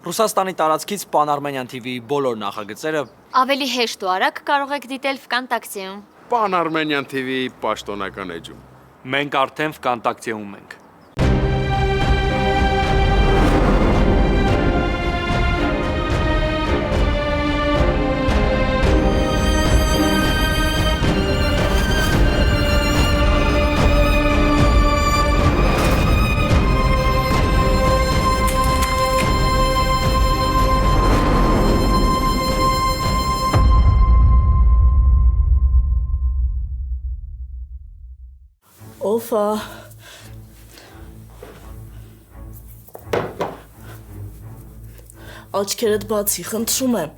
Ռուսաստանի տարածքից Pan-Armenian TV-ի բոլոր նախագծերը Ավելի հեշտ ու արագ կարող եք դիտել Վկանտակտեում։ Pan-Armenian TV-ի պաշտոնական էջում։ մենք արդեն Վկանտակտեում ենք։ Օֆա։ Աչքերդ բացի, խնդրում եմ։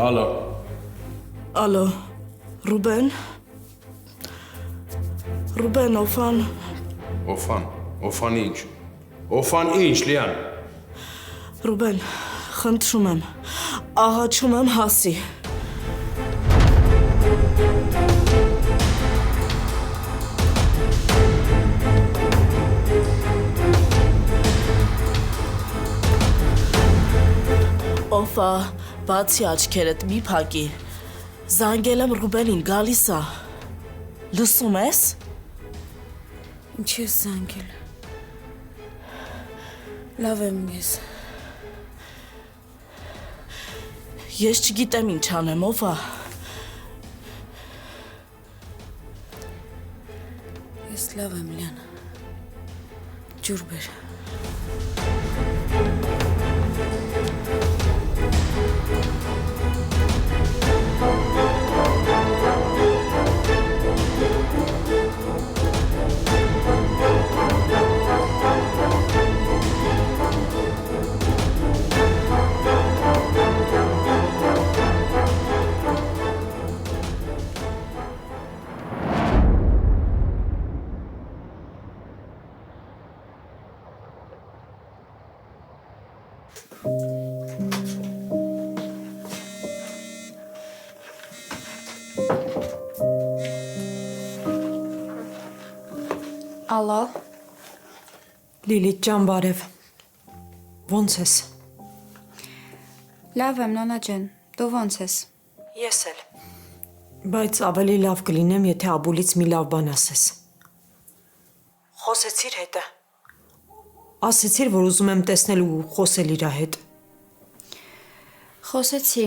Ալո։ Ալո, Ռուբեն։ Ռուբեն, Օֆան։ Օֆան ինչ։ Օֆան ինչ, Լիան։ Ռուբեն, խնդրում եմ, աղաչում եմ հասի։ Օֆա, բացի աչքերդ մի փակի։ Զանգել եմ Ռուբենին, գալիս ա։ Լսում ես։ Ինչ ես զանգել։ Լավ եմ ես։ Ես չգիտեմ ինչ անեմ, ով ա։ Ես լավ եմ, Լիան։ Ջուր բեր։ Ալո։ Լիլիթ ջան, բարև։ Ոնց ես։ Լավ եմ, նոնա ջան։ Դու ոնց ես։ Ես էլ։ Բայց ավելի լավ կլինեմ, եթե Աբուլից մի լավ բան ասես։ Խոսեցիր հետը։ Ասեցիր, որ ուզում եմ տեսնել ու խոսել իրա հետ։ Խոսեցի,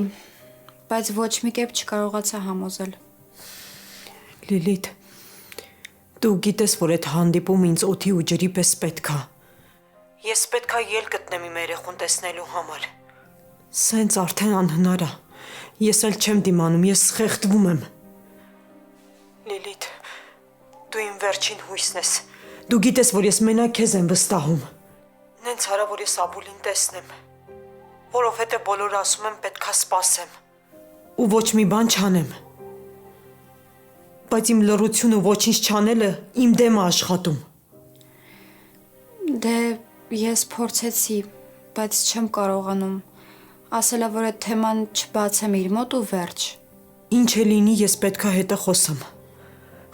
բայց ոչ մի կերպ չկարողացա համոզել։ Լիլիթ, դու գիտես, որ այդ հանդիպում ինձ օդի ու ջրի պես պետք է։ Ես պետք է ելք գտնեմ իմ երեխուն տեսնելու համար։ Սենց արդեն անհնար է։ Ես էլ չեմ դիմանում, ես խեղդվում եմ։ Լիլիթ, դու իմ վերջին հույսն ես։ Դու գիտես, որ ես մենակ քեզ եմ վստահում։ Նենց արա, որ ես Աբուլին տեսնեմ, որովհետև բոլորը ասում են պետք է սպասեմ։ Ու ոչ մի բան չանեմ։ Բայց իմ լռությունը ոչինչ չանելը իմ դեմ է աշխատում։ Դե ես փորձեցի, բայց չեմ կարողանում։ Ասելա, որ այդ թեման չբացեմ իր մոտ ու վերջ։ Ինչ է լինի, ես պետք է հետը խոսեմ։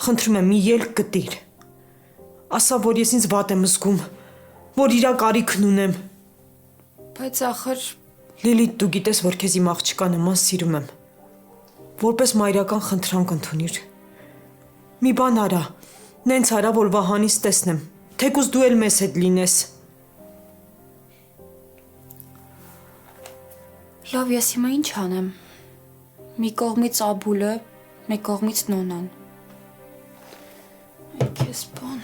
Խնդրում եմ, մի ելք գտիր։ Ասա, որ ես ինձ վատ եմ զգում, որ իրա կարիքն ունեմ։ Բայց ախր Լիլիթ, դու գիտես, որ քեզ իմ աղջկա նման սիրում եմ։ Որպես մայրական խնդրանք ընդունիր։ Մի բան արա, նենց արա, որ Վահանից տեսնեմ, թեկուզ դու էլ մեզ հետ լինես։ լավ, ես հիմա ինչ անեմ։ Մի կողմից Աբուլը, մի կողմից նոնան։ Քեզ բան։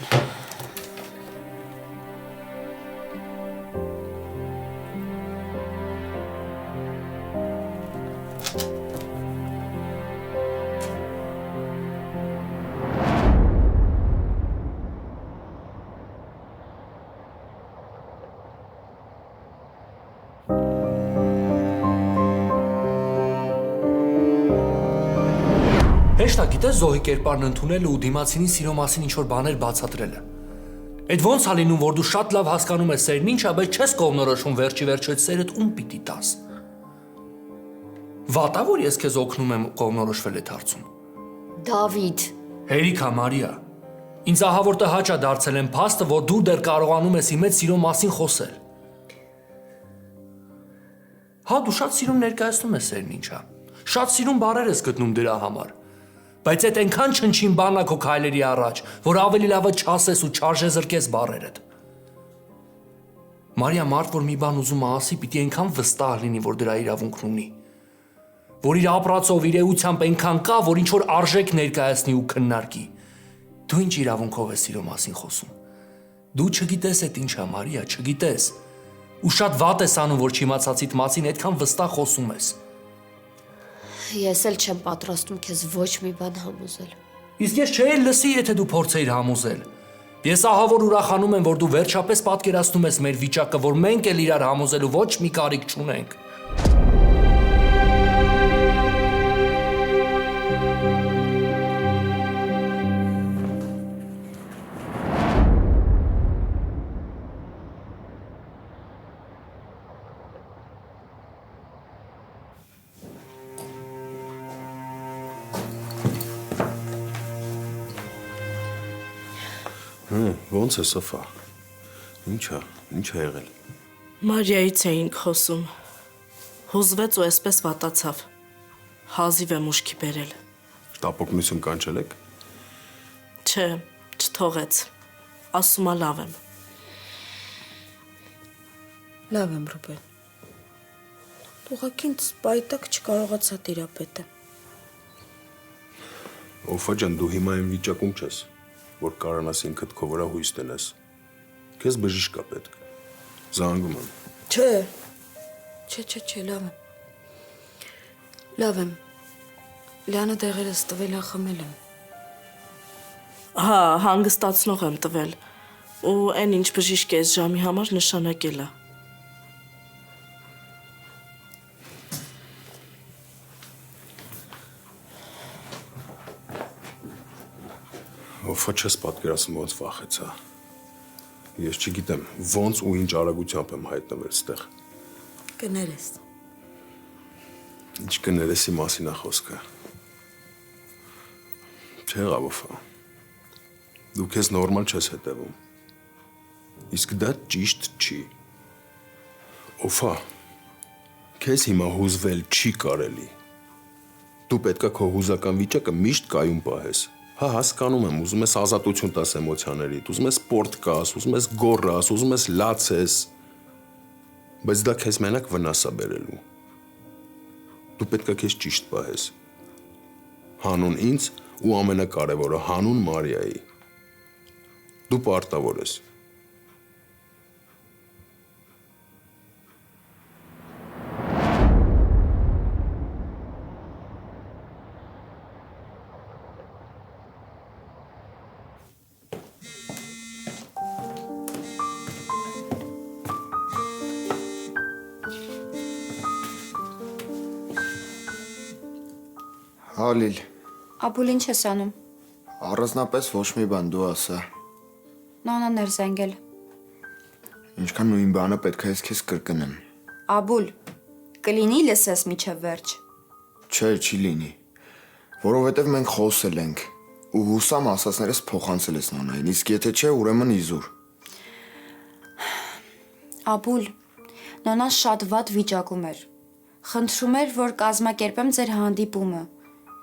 Հեշտ է գիտես Զոհի կերպարն ընդունելը ու դիմացինի սիրո մասին ինչ-որ բաներ բացատրելը։ Այդ ոնց է լինում, որ դու շատ լավ հասկանում ես սերն ինչ է, բայց չես կողմնորոշում վերջի վերջո այդ սերդ ում պիտի տաս։ Վատա որ ես քեզ օգնում եմ կողմնորոշվել այդ հարցում։ Դավիթ, Հերիքա Մարիա, ինձ ահավոր տհաճ է դարձել են փաստը, որ դու դեռ կարողանում ես իմ հետ սիրո մասին խոսել։ Հա, դու շատ սիրուն ներկայացնում ես սերն ինչա։ Շատ սիրուն բառեր ես գտնում դրա համար։ Բայց այդ այնքան չնչին բանա քո քայլերի առաջ, որ ավելի լավը չասես ու չարժե զրկես բառերդ։ Մարիա, մարդ որ մի բան ուզում է ասի, պիտի այնքան վստահ լինի, որ դրա իրավունքն ունի։ Որ իր ապրածով իր էությամբ այնքան կա, որ ինչ որ արժեք ներկայացնի ու քննարկի։ Դու ինչ իրավունքով ես սիրո մասին խոսում։ Դու չգիտես այդ ինչա, Մարիա, չգիտես։ Ու շատ վատ ես անում, որ չիմացածիդ մասին այդքան վստահ խոսում ես։ ես էլ չեմ պատրաստում քեզ ոչ մի բան համոզել։ Իսկ ես չէի լսի, եթե դու փորձեիր համոզել։ Ես ահավոր ուրախանում եմ, որ դու վերջապես պատկերացնում ես մեր վիճակը, որ մենք էլ իրար համոզելու ոչ մի կարիք չունենք։ Ոնց է Սոֆա։ Ինչ է եղել։ Մարիայից էինք խոսում։ Հուզվեց ու այսպես վատացավ։ Հազիվ եմ ուշքի բերել։ Շտապօգնություն կանչել եք։ Չէ, չթողեց։ Ասում ա լավ եմ։ Լավ եմ, Ռուբեն։ Ուղղակի ինձ պայտակ չկարողացա տիրապետը։ Օֆա ջան, դու հիմա այն վիճակում չես, որ կարանաս ինքդ քո վրա հույս տնես։ Քեզ բժիշկ կա պետք։ Զանգում եմ։ Չէ, լավ եմ։ Լավ եմ։ Լյանը դեղերս տվել ա խմել եմ։ Հա, հանգստացնող եմ տվել։ Ու այն ինչ բժիշկ է այս ժամի համար նշանակել է։ Օֆա չես պատկերացնում ոնց վախեցա։ Ես չգիտեմ ոնց ու ինչ արագությամբ եմ հայտնվել այստեղ։ Կներես։ Ինչ կներեսի մասին է խոսքը։ Չեղավ Օֆա։ Դու քեզ նորմալ չես հետևում։ Իսկ դա ճիշտ չի։ Օֆա, քեզ հիմա հուզվել չի կարելի։ Դու պետքա քո հուզական վիճակը միշտ կայուն պահես։ Հա, հասկանում եմ, ուզում ես ազատություն տաս էմոցիաներիդ, ուզում ես սպորտ կաս, ուզում ես գոռաս, ուզում ես լացես, բայց դա քեզ մենակ վնաս է բերելու։ Դու պետք է քեզ ճիշտ պահես։ Հանուն ինձ ու ամենակարևորը հանուն Մարիայի։ Դու պարտավոր ես։ Հալիլ, Աբուլ ինչ ես անում։ առանձնապես ոչ մի բան դու ասա։ Նոնան էր զանգել։ Ինչքան նույն բանը պետք է ես քեզ կրկնեմ։ Աբուլ, կլինի լսես միջև վերջ։ Չէ, չի լինի։ Որովհետև մենք խոսել ենք ու հուսամ ասածներս փոխանցել ես նոնային, իսկ եթե չէ, ուրեմն իզուր։ Աբուլ, նոնան շատ վատ վիճակում էր։ Խնդրում էր, որ կազմակերպեմ ձեր հանդիպումը։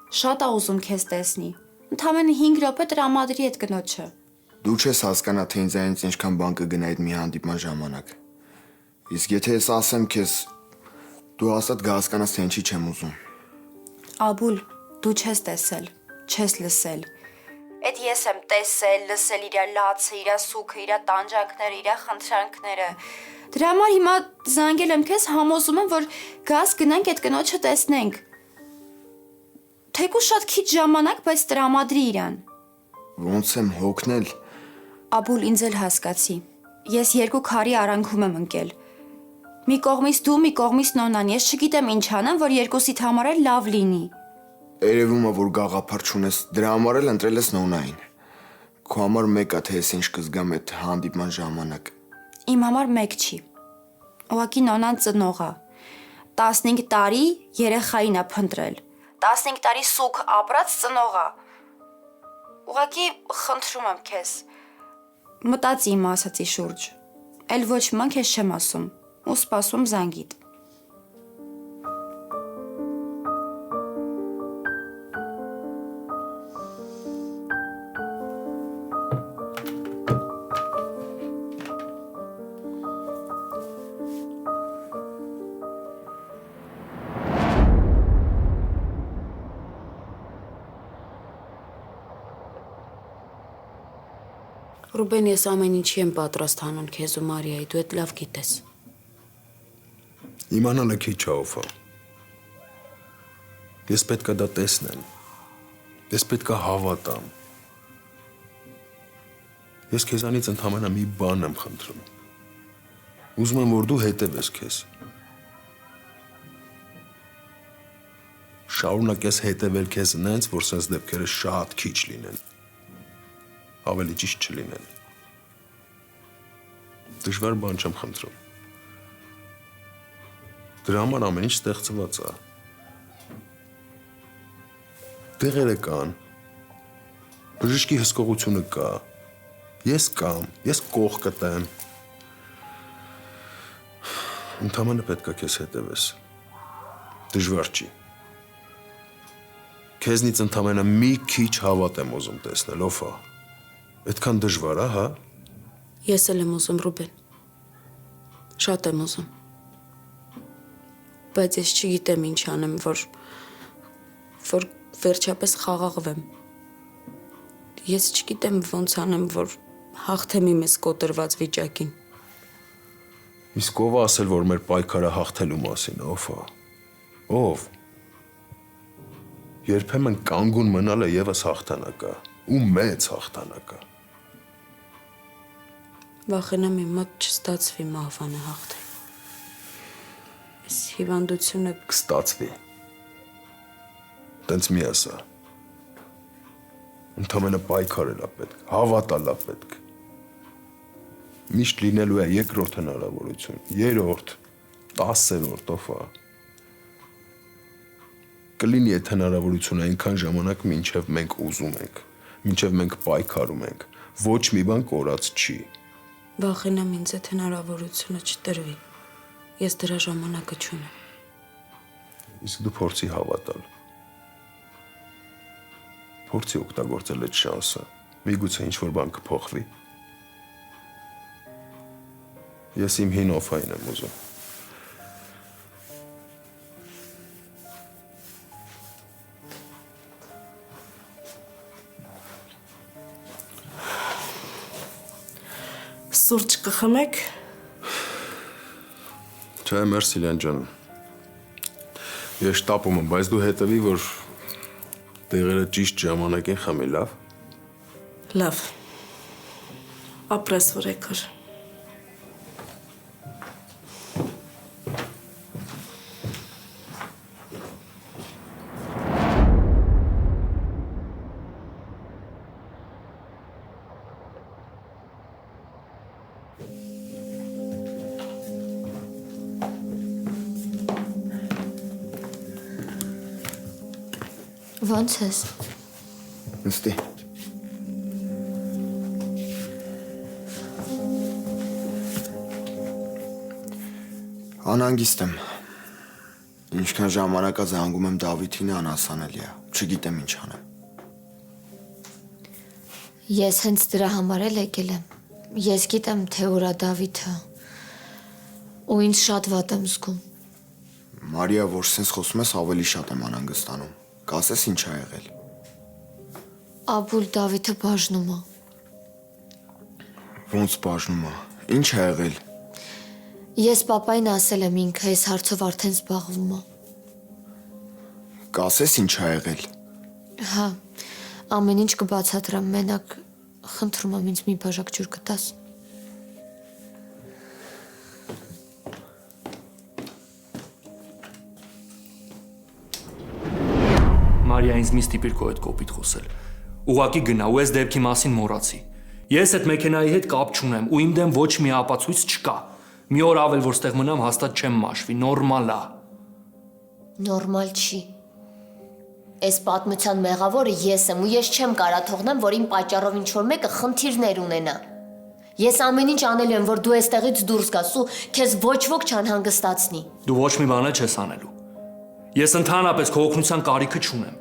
Շատ ա ուզում քեզ տեսնի։ Ընդամենը 5 րոպե տրամադրի այդ կնոջը։ Դու չես հասկանա, թե ինձ այնց ինչքան բան կգնա այդ մի հանդիպման ժամանակ։ Իսկ եթե ես ասեմ քեզ, դու հաստատ կհասկանաս, թե ինչի չեմ ուզում։ Աբուլ, դու չես տեսել, չես լսել։ Այդ ես եմ տեսել, լսել իր լացը, իր սուքը, իր տանջանքները, իր խնդրանքները։ Դրա համար հիմա զանգել եմ քեզ, համոզում եմ, որ գաս գնանք այդ կնոջը տեսնենք։ Թեկուզ շատ քիչ ժամանակ, բայց տրամադրի իրան։ Ոնց եմ հոգնել։ Աբուլ, ինձ էլ հասկացի։ Ես երկու քարի արանքում եմ ընկել։ Մի կողմից դու, մի կողմից նոնան։ Ես չգիտեմ ինչ անեմ, որ երկուսիդ համար էլ լավ լինի։ Երևում է, որ գաղափար չունես, դրա համար էլ ընտրել ես նոնային։ Քո համար մեկ է, թե ես ինչ կզգամ այդ հանդիպման ժամանակ։ Իմ համար մեկ չի։ Ուղղակի նոնան ծնող է։ 15 տարի երեխային է փնտրել։ 15 տարի սուկ ապրած ծնողա։ Ուղղակի խնդրում եմ քեզ։ Մտածի իմ ասացի շուրջ։ Էլ ոչ ման քեզ չեմ ասում։ Ու սպասում զանգիդ։ Ռուբեն, ես ամեն ինչի եմ պատրաստ հանուն քեզ ու Մարիայի, դու էդ լավ գիտես։ Իմանալը քիչ է, Օֆա։ Ես պետք է դա տեսնեմ։ Ես պետք է հավատամ։ Ես քեզանից ընդհանրապես մի բան եմ խնդրում։ Ուզում եմ, որ դու հետևես քեզ։ Շարունակես հետևել քեզ նենց, որ սենց դեպքերը շատ քիչ լինեն։ Ավելի ճիշտ չլինեն։ Դժվար բան չեմ խնդրում։ Դրա համար ամեն ինչ ստեղծված է։ Տեղերը կան։ Բժշկի հսկողությունը կա։ Ես կամ, ես կող կտեմ։ Ընդհանրապես պետք է քեզ հետևես։ Դժվար չի։ Քեզնից ընդհանրապես մի քիչ հավատ եմ ուզում տեսնել, Օֆա։ Այդքան դժվար է, հա։ Ես էլ եմ ուզում, Ռուբեն։ Շատ եմ ուզում։ Բայց ես չգիտեմ ինչ անեմ, որ վերջապես խաղաղվեմ։ Ես չգիտեմ ոնց անեմ, որ հաղթեմ իմ այս կոտրված վիճակին։ Իսկ ով է ասել, որ մեր պայքարը հաղթելու մասին է, Օֆա։ Ով։ Երբեմն կանգուն մնալը եւս հաղթանակ է, ու մեծ հաղթանակ է։ Վախենամ իմ մոտ չստացվի մահվանը հաղթել։ Այս հիվանդությունը Կստացվի։ Տենց մի ասա։ Ընդհանրապես պայքարել է պետք, հավատալ է պետք։ Միշտ լինելու է երկրորդ հնարավորություն, երրորդ, 10-րդ, Օֆա։ Կլինի այդ հնարավորությունը այնքան ժամանակ, մինչև մենք ուզում ենք, մինչև մենք պայքարում ենք, ոչ մի բան կորած չի։ Վախենամ ինձ այդ հնարավորությունը չտրվի։ Ես դրա ժամանակը չունեմ։ Իսկ դու փորձի հավատալ։ Փորձի օգտագործել այդ շանսը։ Միգուցե ինչ-որ բան կփոխվի։ Ես իմ հին Օֆային եմ ուզում։ Սուրճ կխմեք։ Չէ, մերսի Լեն ջան։ Ես շտապում եմ, բայց դու հետևի, որ տեղերը ճիշտ ժամանակին խմի, լավ։ Լավ։ Ապրես որ եկար։ Ոնց ես։ Նստի։ Անհանգիստ եմ։ Ինչքան ժամանակա զանգում եմ Դավիթին, անհասանելի է։ Չգիտեմ ինչ անեմ։ Ես հենց դրա համար էլ եկել եմ։ Ես գիտեմ, թե ուր է Դավիթը։ Ու ինձ շատ վատ եմ զգում։ Մարիա, որ սենց խոսում ես, ավելի շատ եմ անհանգստանում։ Կասես ինչ ա եղել։ Աբուլ Դավիթը բաժնում է։ Ոնց բաժնում է։ Ինչ ա եղել։ Ես պապային ասել եմ, ինքը այս հարցով արդեն զբաղվում է։ Կասես ինչ ա եղել։ Հա, ամեն ինչ կբացատրեմ, մենակ խնդրում եմ ինձ մի բաժակ ջուր կտաս։ Մարիա ինձ մի ստիպիր քո հետ կոպիտ խոսել։ Ուղղակի գնա ու այս դեպքի մասին մոռացի։ Ես այդ մեքենայի հետ կապ չունեմ ու իմ դեմ ոչ մի ապացույց չկա։ Մի օր ավել որ ստեղ մնամ հաստատ չեմ մաշվի, նորմալ է։ Նորմալ չի։ Այս պատմության մեղավորը ես եմ ու ես չեմ կարա թողնեմ, որ իմ պատճառով ինչ-որ մեկը խնդիրներ ունենա։ Ես ամեն ինչ անելու եմ, որ դու այստեղից դուրս գաս ու քեզ ոչ ոք չանհանգստացնի։ Դու ոչ մի բան չես անելու։ Ես ընդհանրապես քո օգնության կարիքը չունեմ։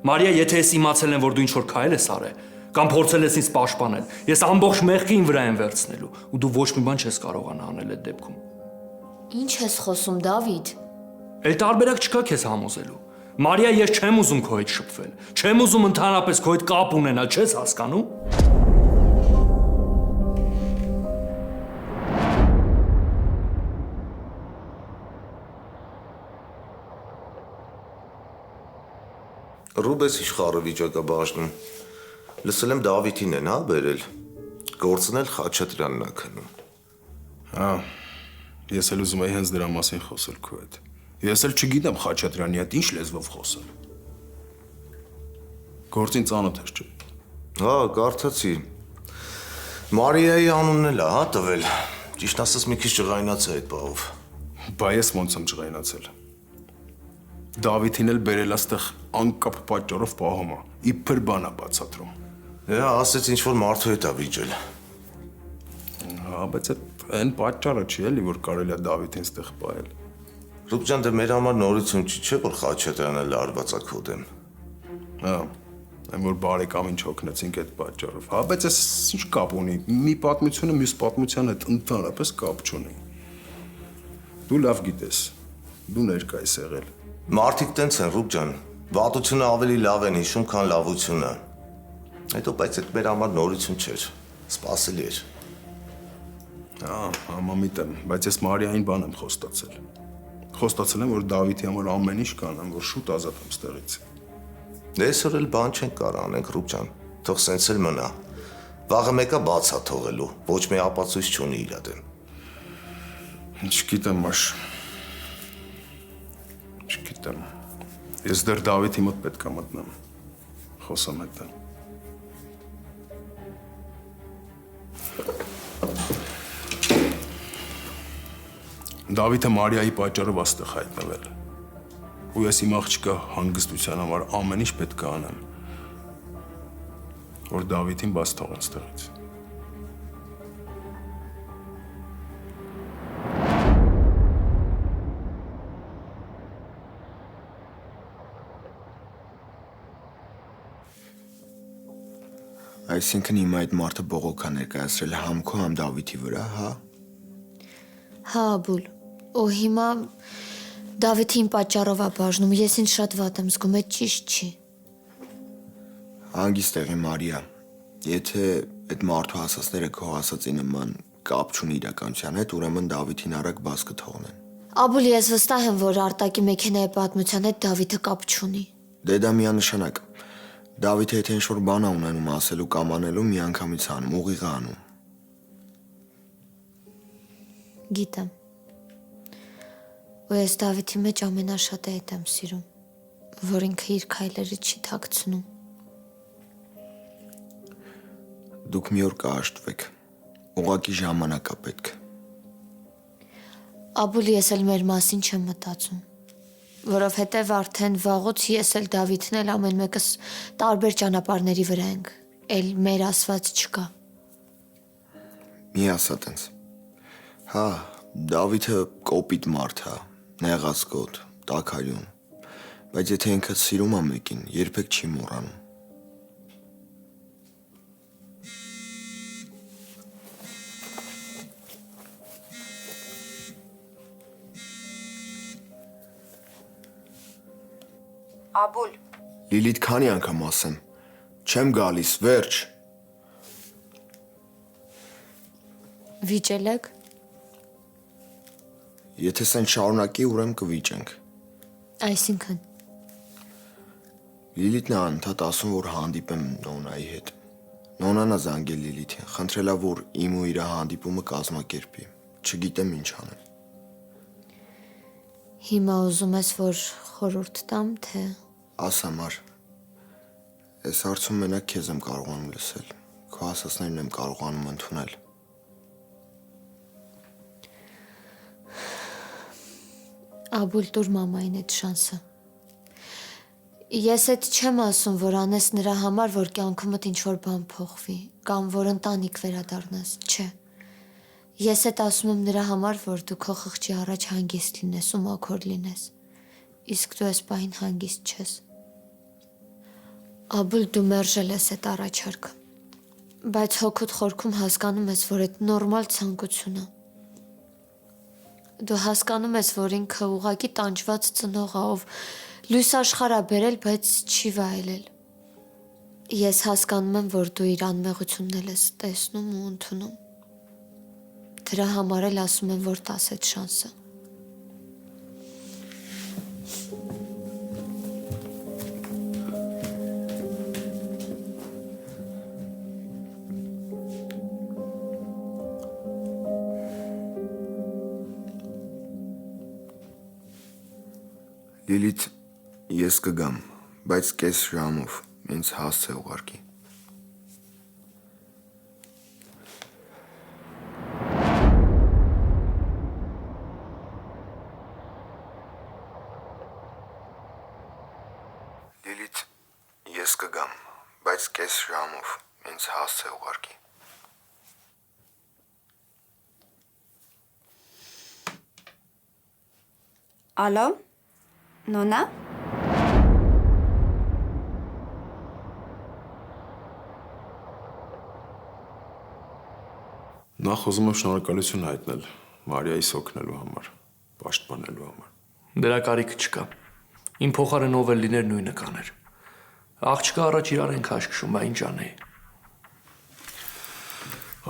Մարիա, եթե ես իմացել եմ, որ դու ինչ-որ քայլ ես արել, կամ փորձել ես ինձ պաշտպանել, ես ամբողջ մեղքին վրա եմ վերցնելու, ու դու ոչ մի բան չես կարողանա անել այդ դեպքում։ Ինչ ես խոսում, Դավիթ։ Էլ տարբերակ չկա քեզ համոզելու։ Մարիա, ես չեմ ուզում քո հետ շփվել։ Չեմ ուզում ընդհանրապես քո հետ կապ ունենալ, չես հասկանում։ Ռուբես իշխարը վիճակաբաժնում։ Լսել եմ Դավիթին են, հա, բերել։ Գործն էլ Խաչատրյանն ա քնում։ Հա, ես էլ ուզում եի հենց դրա մասին խոսել քո հետ։ Ես էլ չգիտեմ Խաչատրյանի հետ ինչ լեզվով խոսել։ Գործին ծանոթ ես, չէ՞։ Հա, կարդացի։ Մարիայի անունն էլ ա, հա, տվել։ Ճիշտ ասած մի քիչ ջղայնացա այդ բաղով։ Բա ես ոնց եմ ջղայնացել։ Դավիթին էլ բերել աստեղ անկապ պատճառով պահում է։ Իբր բան է բացատրում։ Հա, ասեց ինչ որ մարդու հետ ա վիճել։ Հա, բայց այն պատճառը չի էլի, որ կարելի է Դավիթին ստեղ պահել։ Ռուբ ջան, դե մեր համար նորություն չի, չէ՞ որ Խաչատրյանը լարված ա քո դեմ։ Հա, այն որ բարեկամին չօգնեցինք այդ պատճառով։ Հա, բայց էս ինչ կապ ունի։ Մի պատմությունը մյուս պատմության հետ ընդհանրապես կապ չունի։ Դու լավ գիտես։ Դու ներկա ես եղել։ Մարդիկ տենց են, Ռուբ ջան։ Վատությունը ավելի լավ են հիշում, քան լավությունը։ Հետո բայց այդ մեր համար նորություն չէր։ Սպասելի էր։ Հա, համամիտ եմ, բայց ես Մարիային բան եմ խոստացել։ Խոստացել եմ, որ Դավիթի համար ամեն ինչ կանեմ, որ շուտ ազատ եմ ստեղից։ Այսօր էլ բան չենք կարող անենք, Ռուբ ջան։ Թող սենց էլ մնա։ Վաղը մեկը բաց ա թողելու, ոչ մի ապացույց չունի իր դեմ։ Չգիտեմ, մաշ։ Չգիտեմ։ Ես դեռ Դավիթի մոտ պետք է մտնեմ։ Խոսամ հետը։ Դավիթը Մարիայի պատճառով աստեղ հայտնվել։ Ու ես իմ աղջկա հանգստության համար ամեն ինչ պետք է անեմ, որ Դավիթին բաց թողեն ստեղից։ Այսինքն հիմա այդ մարդը բողոք ա ներկայացրել համ քո համ Դավիթի վրա, հա։ Հա, Աբուլ։ Ու հիմա Դավիթին պատճառով ա բաժնում, ես ինձ շատ վատ եմ զգում, այդ ճիշտ չի։ Հանգիստ եղի Մարիա։ Եթե այդ մարդու ասածները քո ասածի նման կապ չունի իրականության հետ, ուրեմն Դավիթին արագ բաց կթողնեն։ Աբուլ, ես վստահ եմ, որ արտակի մեքենայի պատմության հետ Դավիթը կապ չունի։ Դե դա միանշանակ։ Դավիթը եթե ինչ-որ բան ա ունենում ասելու կամ անելու, միանգամից անում, ուղիղ ա անում։ Գիտեմ։ Ու ես Դավիթի մեջ ամենաշատը այդ եմ սիրում, որ ինքը իր քայլերը չի թաքցնում։ Դուք մի օր կհաշտվեք։ Ուղղակի ժամանակ ա պետք։ Աբուլ, ես էլ մեր մասին չեմ մտածում, որովհետև արդեն վաղուց ես էլ Դավիթն էլ ամեն մեկս տարբեր ճանապարհների վրա ենք, էլ մեր ասված չկա։ Մի ասա տենց։ Հա, Դավիթը կոպիտ մարդ է, նեղացկոտ, տաքարյուն, բայց եթե ինքը սիրում ա մեկին, երբեք չի մոռանում։ Աբուլ, Լիլիթ, քանի անգամ ասեմ, չեմ գալիս, վերջ։ Վիճել եք։ Եթե սեն շարունակի, ուրեմն կվիճենք։ Այսինքն։ Լիլիթն ա անդադ ասում, որ հանդիպեմ Նոնայի հետ։ Նոնան ա զանգել Լիլիթին, խնդրել ա, որ իմ ու իր հանդիպումը կազմակերպի։ Չգիտեմ ինչ անեմ։ Հիմա ուզում ես, որ խորհուրդ տամ, թե… Ասա մար, այս հարցում մենակ քեզ եմ կարողանում լսել, քո ասածներն եմ կարողանում ընդունել։ Աբուլ, տուր մամային այդ շանսը։ Ես այդ չեմ ասում, որ անես նրա համար, որ կյանքումդ ինչ-որ բան փոխվի, կամ որ ընտանիք վերադառնաս, չէ։ Ես այդ ասում եմ նրա համար, որ դու քո խղճի առաջ հանգիստ լինես ու մաքուր լինես, իսկ դու այս պահին հանգիստ չես։ Աբուլ, դու մերժել ես այդ առաջարկը, բայց հոգուդ խորքում հասկանում ես, որ այդ նորմալ ցանկություն է։ Դու հասկանում ես, որ ինքը ուղղակի տանջված ծնող է, ով լույս աշխարհ ա բերել, բայց չի վայելել։ Ես հասկանում եմ, որ դու իր անմեղությունն ես տեսնում ու ընդունում։ Դրա համար էլ ասում եմ, որ տաս այդ շանսը։ Լիլիթ, ես կգամ, բայց կես ժամով ինձ հասց է ուղարկի։ Լիլիթ, ես կգամ, բայց կես ժամով ինձ հասց է ուղարկի։ Ալո, Նոնա։ Նախ ուզում եմ շնորհակալություն հայտնել Մարիայիս օգնելու համար, պաշտպանելու համար։ Դրա կարիքը չկա։ Իմ փոխարեն ով էլ լիներ նույնը կաներ։ Աղջկա առաջ իրար են քաշքշում, բա ինչ անեի։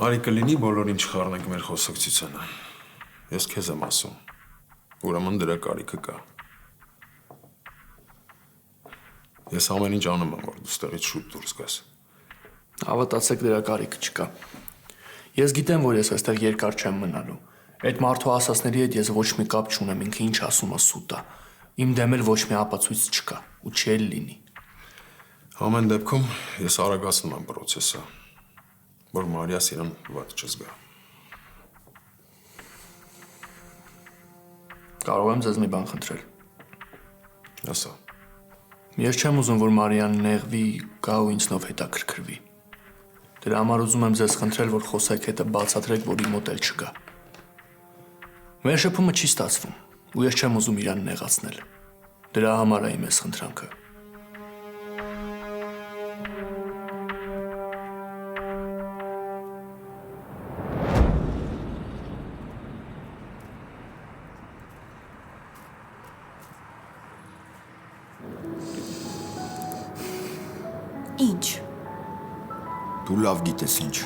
Արի կլինի բոլորին չխառնենք մեր խոսակցությանը։ Ես քեզ եմ ասում։ Ուրեմն դրա կարիքը կա։ Ես ամեն ինչ անում եմ, որ դու ստեղից շուտ դուրս գաս։ Հավատացեք, դրա կարիքը չկա։ Ես գիտեմ, որ ես այստեղ երկար չեմ մնալու։ Այդ մարդու ասածների հետ ես ոչ մի կապ չունեմ, ինքը ինչ ասում է սուտ է։ Իմ դեմ էլ ոչ մի ապացույց չկա, ու չի էլ լինի։ Ամեն դեպքում ես արագացնում եմ process-ը, որ Մարիաս իրան վատ չզգա։ Կարող եմ ձեզ մի բան խնդրել։ Ասա։ Ես չեմ ուզում, որ Մարիան նեղվի, գա ու ինձնով հետաքրքրվի։ Դրա համար ուզում եմ ձեզ խնդրել, որ խոսեք հետը բացատրեք, որ իմ մոտ էլ չգա։ Մեր շփումը չի ստացվում, ու ես չեմ ուզում իրան նեղացնել։ Դրա համար է իմ այս խնդրանքը։ Ինչ։ Դու լավ գիտես ինչ։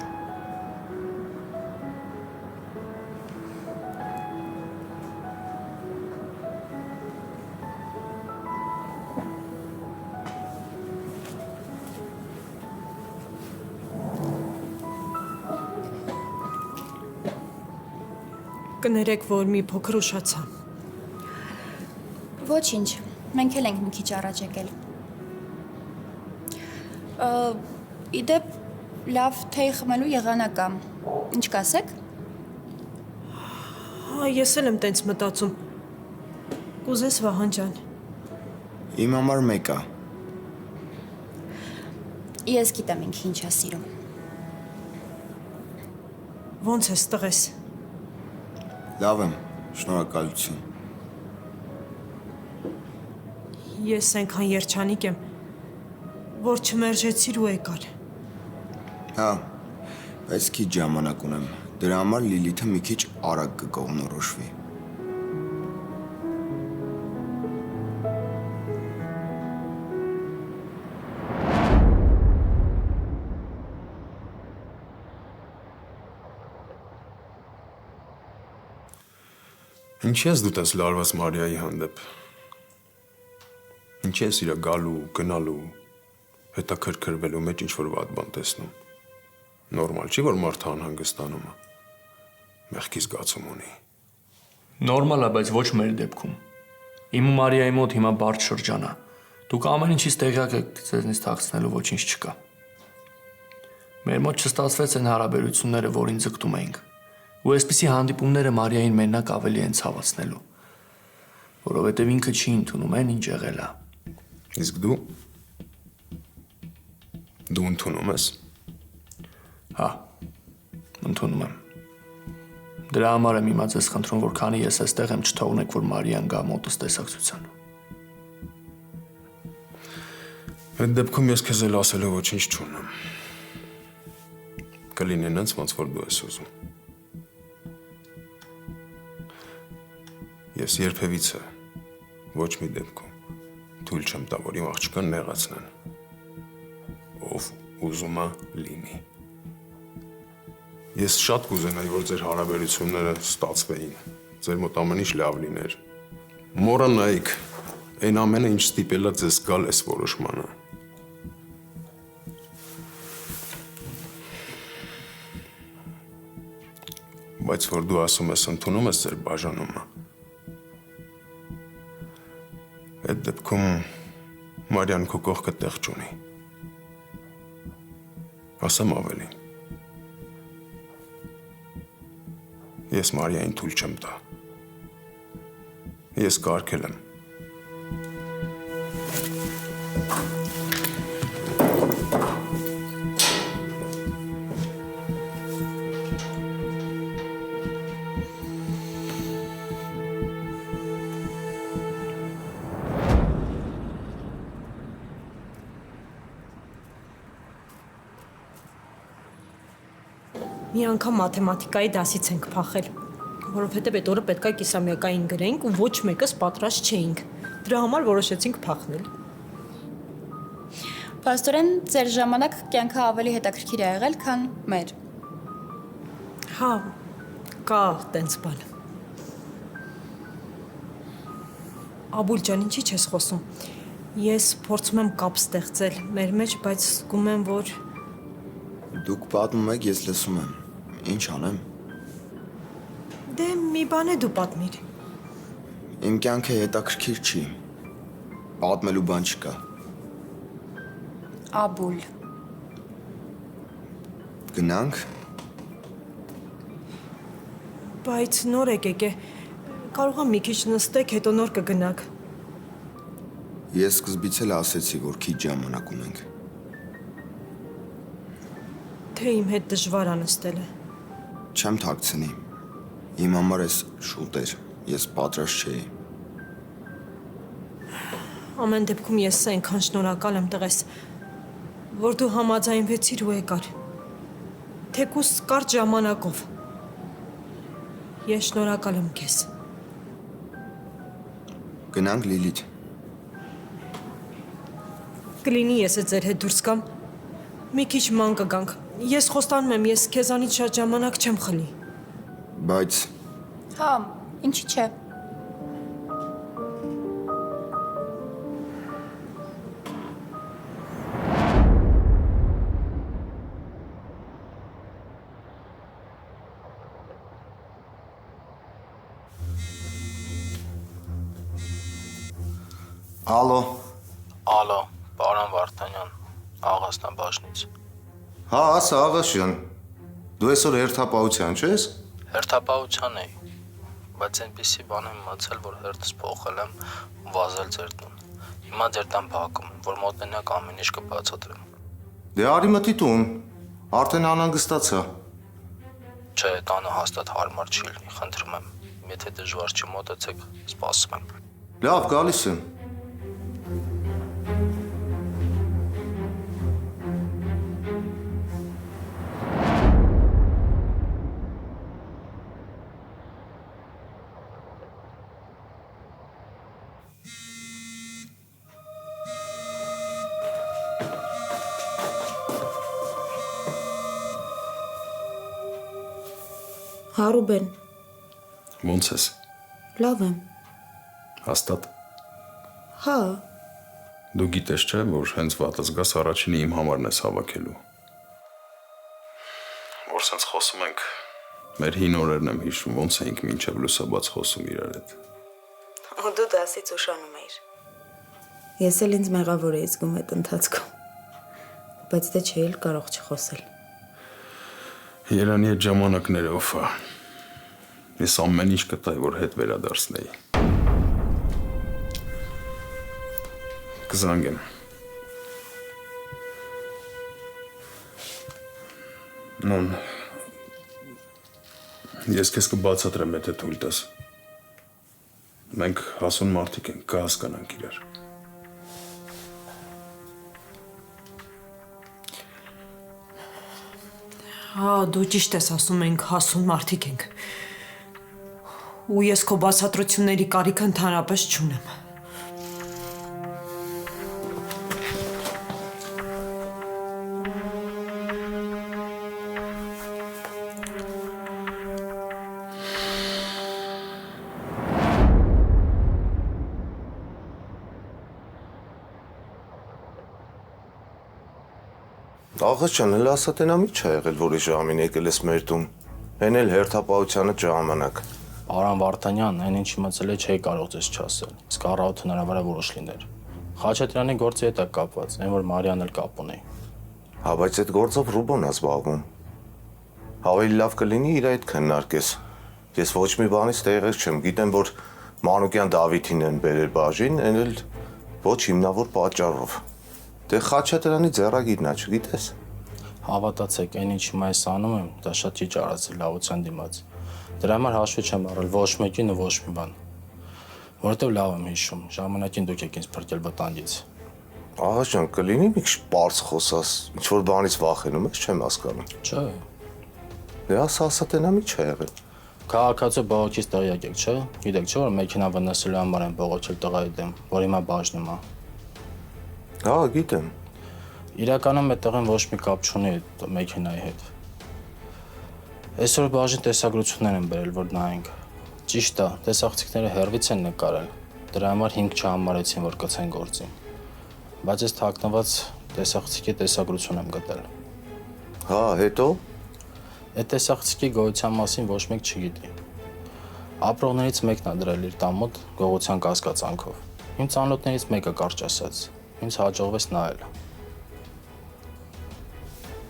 Կներեք, որ մի փոքր ուշացա։ Ոչինչ, մենք էլ ենք մի քիչ առաջ եկել։ Իդեպ լավ թեյ խմելու եղանակ կա։ Ինչ կասեք։ Հա, ես էլ եմ տենց մտածում։ Կուզես Վահան ջան։ Իմ համար մեկ է։ Ես գիտեմ ինքը ինչ է սիրում։ Ոնց ես տղես։ Լավ եմ, շնորհակալություն։ Ես այնքան երջանիկ եմ, որ չմերժեցիր ու եկար։ Հա, բայց քիչ ժամանակ ունեմ։ Դրա համար Լիլիթը մի քիչ արագ կկողմնորոշվի։ Ինչ ես դու տես լարված Մարիայի հանդեպ։ Ինչ ես իրա գալու, գնալու, հետաքրքրվելու մեջ ինչ-որ վատ բան տեսնում։ Նորմալ չի, որ մարդը անհանգստանում է։ Մեղքի զգացում ունի։ Նորմալ է, բայց ոչ մեր դեպքում։ Իմ ու Մարիայի մոտ հիմա բարդ շրջան է։ Դուք ամեն ինչից տեղյակ եք, ձեզնից թաքցնելու ոչինչ չկա։ Մեր մոտ չստացվեց այն հարաբերությունները, որին ձգտում էինք։ Ու այսպիսի հանդիպումները Մարիային մենակ ավելի են ցավացնելու, որովհետև ինքը չի ընդունում այն, ինչ եղել է։ Իսկ դու ընդունում ես։ Հա, ընդունում եմ։ Դրա համար եմ իմաց ես խնդրում, որ քանի ես այստեղ եմ, չթողնեք, որ Մարիան գա մոտս տեսակցության։ Այդ դեպքում ես քեզ էլ ասելու ոչինչ չունեմ։ Կլինի նենց, ոնց որ դու ես ուզում։ Ես երբևիցե ոչ մի դեպքում թույլ չեմ տա, որ իմ աղջկան նեղացնեն։ Ով ուզում է լինի։ Ես շատ կուզենայի, որ ձեր հարաբերությունները ստացվեին, ձեր մոտ ամեն ինչ լավ լիներ։ Մոռանայիք, այն ամենը, ինչ ստիպել է ձեզ գալ այս որոշմանը։ Բայց որ դու ասում ես ընդունում ես ձեր բաժանումը, այդ դեպքում Մարիան քո կողքը տեղ չունի։ Ասեմ ավելին։ Ես Մարիային թույլ չեմ տա։ Ես կարգել եմ։ Մի անգամ մաթեմատիկայի դասից ենք փախել, որովհետև այդ օրը պետք է կիսամյակային գրենք ու ոչ մեկս պատրաստ չէինք։ Դրա համար որոշեցինք փախնել։ Պաստորեն, ձեր ժամանակ կյանքը ավելի հետաքրքիր է եղել, քան մեր։ Հա, կա տենց բան։ Աբուլ ջան, ինչի՞ չես խոսում։ Ես փորձում եմ կապ ստեղծել մեր մեջ, բայց զգում եմ, որ Դուք պատմում եք, ես լսում եմ։ Ինչ անեմ։ դե մի բան է դու պատմիր։ Իմ կյանքը հետաքրքիր չի։ Պատմելու բան չկա։ Աբուլ։ Գնանք։ Բայց նոր եկեք է։ Կարող եմ մի քիչ նստեք, հետո նոր կգնաք։ Ես սկզբից էլ ասեցի, որ քիչ ժամանակ ունենք։ Թե իմ հետ դժվար անստելը։ Չեմ թաքցնի։ Իմ համար էս շուտ էր, ես պատրաստ չէի։ Ամեն դեպքում ես այնքան շնորհակալ եմ տղես, որ դու համաձայնվեցիր ու եկար։ Թեկուս կարճ ժամանակով։ Ես շնորհակալ եմ քեզ։ Գնանք Լիլիթ։ Կլինի ես ձեր հետ դուրս գամ։ Մի քիչ ման կգանք։ Ես խոստանում եմ, ես քեզանից շատ ժամանակ չեմ խլի։ Բայց Հա, ինչի՞ չէ։ Ալո։ Ալո, պարոն Վարդանյան, աղասնաբաժնից։ Հա, ասա աղաշյան։ Դու այսօր հերթապահության չես։ Հերթապահության էի, բայց այնպիսի բան եմ մացել, որ հերթս փոխել եմ ու վազել ձեր տուն։ Հիմա ձեր տան բակում, որ մոտնակ ամեն ինչ կբացատրեմ։ Դե արի մտի տուն։ Արդեն անհանգստացա։ Չէ, տանը հաստատ հարմար չի լինի, խնդրում եմ։ Եթե դժվար չի մոտեցեք, սպասում եմ։ Լավ, գալիս եմ։ Հա Ռուբեն, Ոնց ես։ լավ եմ։ Հաստատ։ Հա, Դու գիտես չէ, որ հենց վատս գաս առաջինը իմ համարն ես հավաքելու։ Որ սենց խոսում ենք, մեր հին օրերն եմ հիշում, ոնց էինք մինչև լուսաբաց խոսում իրար հետ։ ու դու դասից ուշանում էիր։ Ես էլ ինձ մեղավոր էի զգում այդ ընթացքում։ Բայց դե չէի էլ կարող չխոսել։ Երանի այդ ժամանակները օֆա։ Ես ամեն ինչ կտայի, որ հետ վերադարձնեի։ Կզանգեմ։ Նոն, ես քեզ կբացատրեմ, եթե թույլ տաս։ Մենք հասուն մարդիկ ենք, կհասկանանք իրար։ Հա, դու ճիշտ ես ասում, մենք հասուն մարդիկ ենք։ Ու ես քո բացատրությունների կարիքը ընդհանրապես չունեմ։ Աղաս ջան, հələ ասա տենա մի չէ եղել, որի ժամին եկել ես մեր տուն։ Հեն էլ հերթապահությանը ժամանակ։ Արամ Վարդանյան, այն ինչ իմացել է չէի կարող ձեզ չասել, իսկ առավոտ հնարավոր է որոշ լիներ։ Խաչատրյանի գործի հետ է կապված, այն որ Մարիան էլ կապ ունի։ Հա, բայց այդ գործով Ռուբոն է զբաղվում։ Ավելի լավ կլինի իր այդ քննարկես։ Ես ոչ մի բանից տեղեկ չեմ, գիտեմ, որ Մանուկյան Դավիթին են բերել բաժին, այն էլ ոչ հիմնավոր պատճառով։ Դե Խաչատրյանի ձեռագիրն է, չգիտես։ Հավատացեք, այն ինչ հիմա ես անում եմ, դա շատ չի ճարացել լավության դիմաց։ Դրա համար հաշվի չեմ առել ոչ մեկին ու ոչ մի բան։ Որովհետև լավ եմ հիշում, ժամանակին դուք եք ինձ փրկել վտանգից։ Աղա ջան, կլինի մի քիչ պարզ խոսաս, ինչ որ բանից վախենում ես, չեմ հասկանում։ Չէ։ Դե ասա տենա մի չէ եղել։ Քաղաքացու բողոքից տեղյակ եք, չէ՞։ Գիտեք, չէ՞ որ մեքենա վնասելու համար են բողոքել տղայի դեմ, որ հիմա բաժնում է։ Հա, գիտեմ։ Իրականում այդ տղեն ոչ մի կապ չունի այդ մեքենայի հետ։ Այսօր բաժին տեսագրություններ են բերել, որ նայենք։ Ճիշտ է, տեսախցիկները հեռվից են նկարել։ Դրա համար 5 չհամարեցին, որ կցեն գործին։ Բայց ես թաքնված տեսախցիկի տեսագրություն եմ գտել։ Հա, հետո։ Այդ տեսախցիկի գոյության մասին ոչ մեկ չգիտի։ Ապրողներից մեկն է դրել իր տան մոտ գողության կասկածանքով։ Իմ ծանոթներից մեկը կարճ ասաց, ինձ հաջողվեց նայել։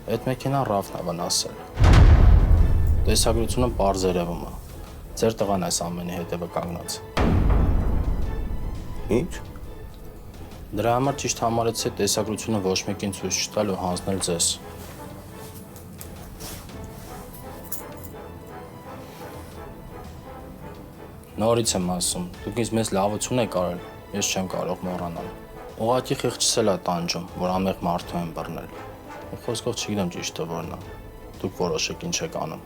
Այդ մեքենան Ռաֆն է վնասել։ Տեսագրությունը պարզ երևում է։ Ձեր տղան այս ամենի հետևը կանգնած։ Ինչ։ Դրա համար ճիշտ համարեցի տեսագրությունը ոչ մեկին ցույց չտալ ու հանձնել ձեզ։ Նորից եմ ասում, դուք ինձ մեծ լավություն եք արել, ես չեմ կարող մոռանալ։ Ուղղակի խիղճսել է տանջում, որ ամեղ մարդու են բռնել։ Խոսքով չգիտեմ ճիշտը որն է։ Դուք որոշեք ինչ եք անում։